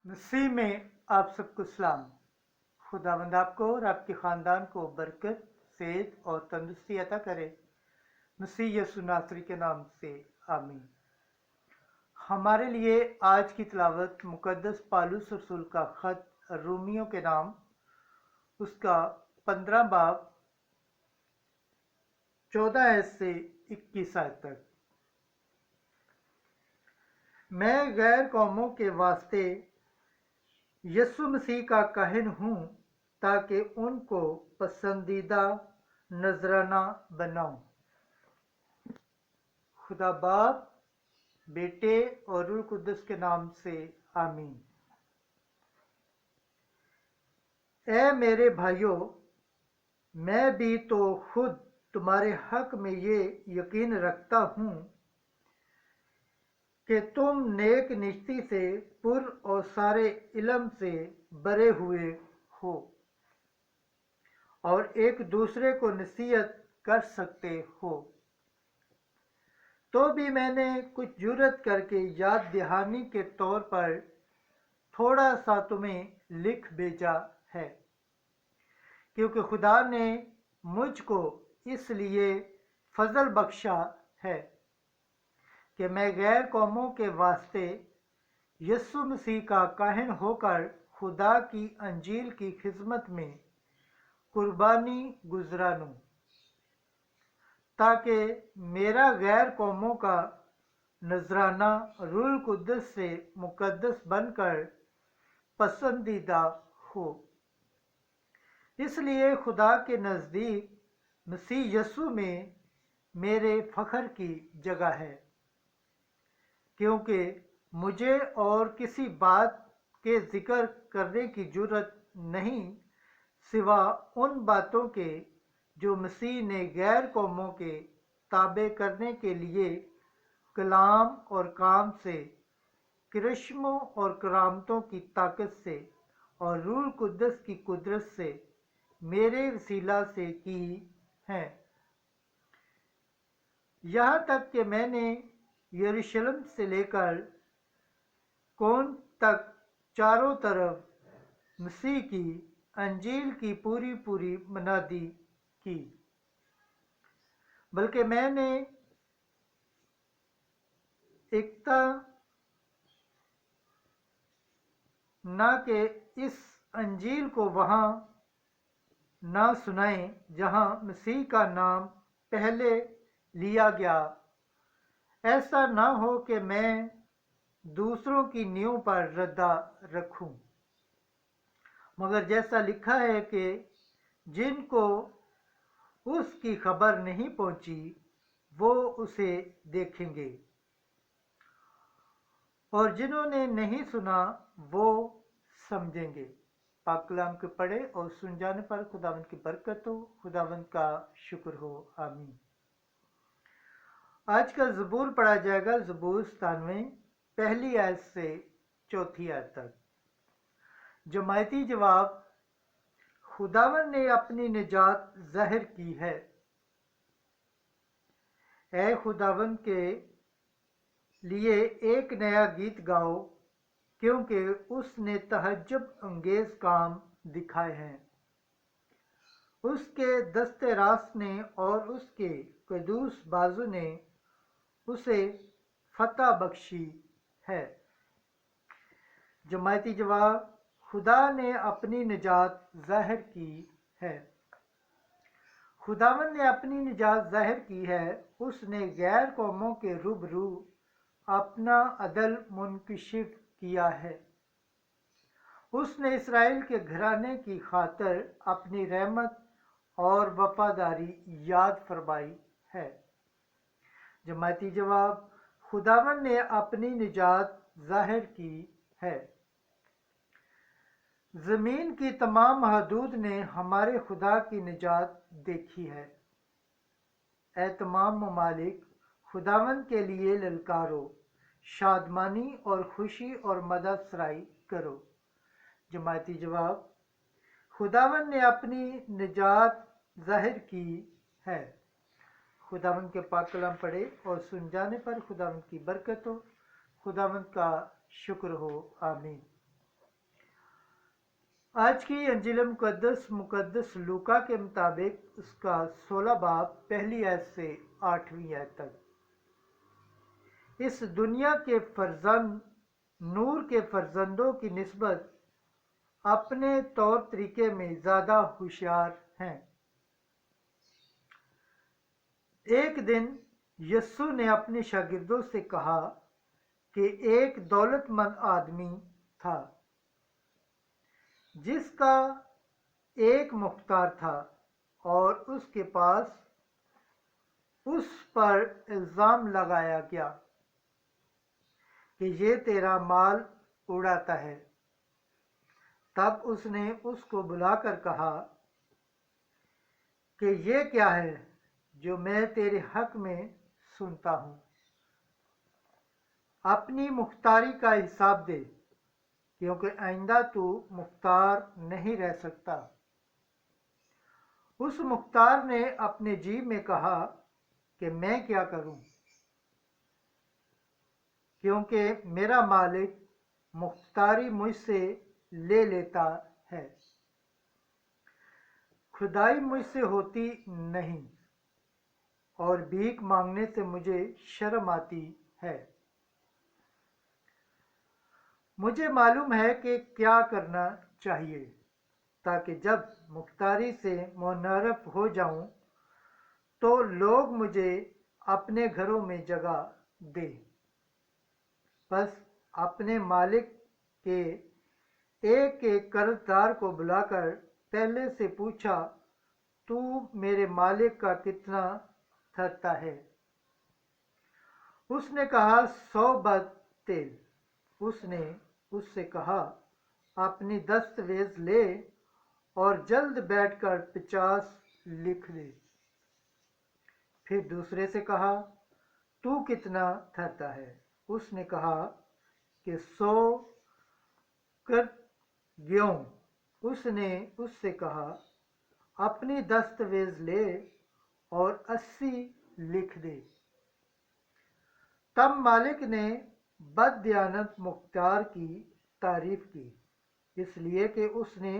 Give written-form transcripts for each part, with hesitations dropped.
मसीह में आप सबको सलाम। खुदावंद आपको और आपके ख़ानदान को बरकत, सेहत और तंदुरुस्ती अता करे। मसीह यसु नासरी के नाम से आमीन। हमारे लिए आज की तिलावत मुकद्दस पालूस रसूल का ख़त रोमियों के नाम, उसका 15 बाब 14 आयत से 21 आयत तक। मैं गैर कौमों के वास्ते यसु मसीह का काहिन हूँ ताकि उनको पसंदीदा नजराना बनाऊं। खुदा बाप, बेटे और रूह कुद्दस के नाम से आमीन। ए मेरे भाइयों, मैं भी तो खुद तुम्हारे हक में ये यकीन रखता हूँ कि तुम नेक निश्चय से पुर और सारे इल्म से भरे हुए हो और एक दूसरे को नसीहत कर सकते हो। तो भी मैंने कुछ जुर्रत करके याद दहानी के तौर पर थोड़ा सा तुम्हें लिख भेजा है, क्योंकि खुदा ने मुझको इसलिए फजल बख्शा है कि मैं गैर कौमों के वास्ते यसु मसीह का काहिन होकर खुदा की अंजील की खिदमत में कुर्बानी गुजरानूं, ताकि मेरा गैर कौमों का नजराना रूह कुद्दस से मुकद्दस बनकर पसंदीदा हो। इसलिए खुदा के नज़दीक मसीह यसु में मेरे फ़ख्र की जगह है, क्योंकि मुझे और किसी बात के जिक्र करने की जरूरत नहीं सिवा उन बातों के जो मसीह ने गैर कौमों के ताबे करने के लिए कलाम और काम से, करिश्मों और करामतों की ताकत से और रूह कुद्दस की कुदरत से मेरे वसीला से की हैं। यहाँ तक कि मैंने यरूशलेम से लेकर कौन तक चारों तरफ मसीह की अंजील की पूरी मनादी की, बल्कि मैंने एकता न कि इस अंजील को वहाँ ना सुनाएं जहाँ मसीह का नाम पहले लिया गया। ऐसा ना हो कि मैं दूसरों की नींव पर रद्दा रखूं, मगर जैसा लिखा है कि जिनको उसकी खबर नहीं पहुंची वो उसे देखेंगे, और जिन्होंने नहीं सुना वो समझेंगे। पाक कलाम के पढ़े और सुन जाने पर खुदावंद की बरकत हो, खुदावंद का शुक्र हो। आमीन। आज का ज़बूर पढ़ा जाएगा, ज़बूर 97 पहली आयत से 4 आयत तक। जमायती जवाब: खुदावन ने अपनी निजात ज़ाहिर की है। ऐ खुदावन के लिए एक नया गीत गाओ, क्योंकि उसने तहज्जुब अंगेज काम दिखाए हैं। उसके दस्ते रास्त ने और उसके कदूस बाजू ने उसे फतह बख्शी है। जमायती जवाब: खुदा ने अपनी निजात ज़ाहिर की है। खुदावन ने अपनी निजात ज़ाहिर की है। उसने गैर कौमों के रूबरू अपना अदल मुनकशिफ किया है। उसने इसराइल के घराने की खातर अपनी रहमत और वफादारी याद फरमाई है। जमायती जवाब: खुदावन ने अपनी निजात ज़ाहिर की है। ज़मीन की तमाम हदूद ने हमारे खुदा की निजात देखी है। ऐ तमाम ममालिक, खुदावन के लिए ललकारो, शादमानी और खुशी और मदद सराई करो। जमायती जवाब: खुदावन ने अपनी निजात ज़ाहिर की है। खुदावन के पाक कलाम पढ़े और सुन जाने पर खुदावन की बरकत हो, खुदावन का शुक्र हो। आमीन। آج کی انجیل مقدس لوکا کے مطابق اس کا 16 باب پہلی آیت سے 8ویں آیت تک۔ اس دنیا کے فرزند نور کے فرزندوں کی نسبت اپنے طور طریقے میں زیادہ ہوشیار ہیں۔ ایک دن یسوع نے اپنے شاگردوں سے کہا کہ ایک دولت مند آدمی تھا جس کا ایک مختار تھا، اور اس کے پاس اس پر الزام لگایا گیا کہ یہ تیرا مال اڑاتا ہے۔ تب اس نے اس کو بلا کر کہا کہ یہ کیا ہے جو میں تیرے حق میں سنتا ہوں؟ اپنی مختاری کا حساب دے، کیونکہ آئندہ تو مختار نہیں رہ سکتا۔ اس مختار نے اپنے جی میں کہا کہ میں کیا کروں، کیونکہ میرا مالک مختاری مجھ سے لے لیتا ہے، کھدائی مجھ سے ہوتی نہیں، اور بھیک مانگنے سے مجھے شرم آتی ہے۔ مجھے معلوم ہے کہ کیا کرنا چاہیے تاکہ جب مختاری سے منحرف ہو جاؤں تو لوگ مجھے اپنے گھروں میں جگہ دیں۔ بس اپنے مالک کے ایک ایک قرض دار کو بلا کر پہلے سے پوچھا، تو میرے مالک کا کتنا ٹھہرتا ہے؟ اس نے کہا، 100 بد تیل۔ اس نے اس سے کہا، اپنی دستاویز لے اور جلد بیٹھ کر 50 لکھ دے۔ پھر دوسرے سے کہا، تو کتنا ٹھہرتا ہے؟ اس نے کہا کہ 100 کرد گیہوں۔ اس نے اس سے کہا، اپنی دستاویز لے اور 80 لکھ دے۔ تب مالک نے بددیانت مختار کی تعریف کی، اس لیے کہ اس نے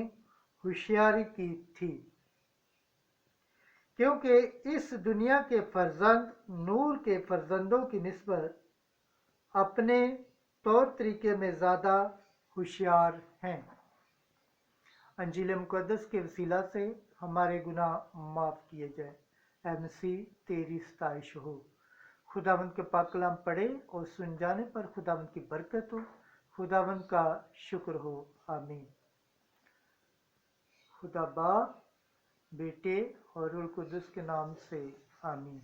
ہوشیاری کی تھی، کیونکہ اس دنیا کے فرزند نور کے فرزندوں کی نسبت اپنے طور طریقے میں زیادہ ہوشیار ہیں۔ انجیل مقدس کے وسیلہ سے ہمارے گناہ معاف کیے جائیں۔ اے مسیح، تیری ستائش ہو۔ خداوند کے پاک کلام پڑھے اور سن جانے پر خداوند کی برکت ہو۔ خداوند کا شکر ہو۔ آمین۔ خدا باپ، بیٹے اور روح القدس کے نام سے آمین۔